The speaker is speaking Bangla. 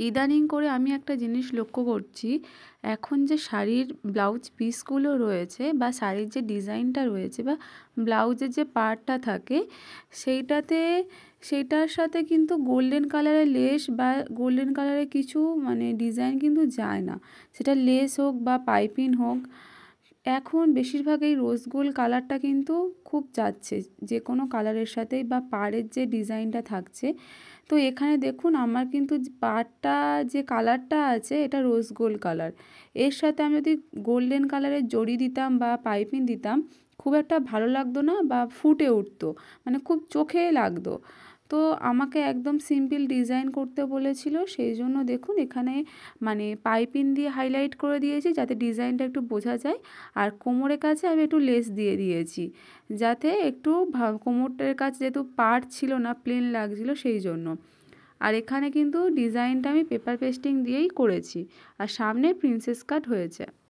ইদানিং করে আমি একটা জিনিস লক্ষ্য করছি, এখন যে শাড়ির ব্লাউজ পিসগুলো রয়েছে বা শাড়ির যে ডিজাইনটা রয়েছে বা ব্লাউজের যে পার্টটা থাকে সেইটাতে সেইটার সাথে কিন্তু গোল্ডেন কালারের লেস বা গোল্ডেন কালারের কিছু মানে ডিজাইন কিন্তু যায় না। সেটা লেস হোক বা পাইপিং হোক, এখন বেশিরভাগ এই রোজ গোল্ড কালারটা কিন্তু খুব যাচ্ছে যে কোনো কালারের সাথেই বা পাড়ের যে ডিজাইনটা থাকছে। তো এখানে দেখুন আমার কিন্তু পাড়টা যে কালারটা আছে এটা রোজ গোল্ড কালার, এর সাথে আমি যদি গোল্ডেন কালারের জড়ি দিতাম বা পাইপিং দিতাম খুব একটা ভালো লাগতো না বা ফুটে উঠতো, মানে খুব চোখে লাগতো। তো আমাকে একদম সিম্পল ডিজাইন করতে বলেছিল, সেই জন্য দেখুন এখানে মানে পাইপিং দিয়ে হাইলাইট করে দিয়েছি যাতে ডিজাইনটা একটু বোঝা যায়। আর কোমরের কাছে আমি একটু লেস দিয়ে দিয়েছি যাতে একটু কোমরটার কাছে যেহেতু পাড় ছিল না, প্লেন লাগছিল সেই জন্য। আর এখানে কিন্তু ডিজাইনটা আমি পেপার পেস্টিং দিয়েই করেছি, আর সামনে প্রিন্সেস কাট হয়েছে।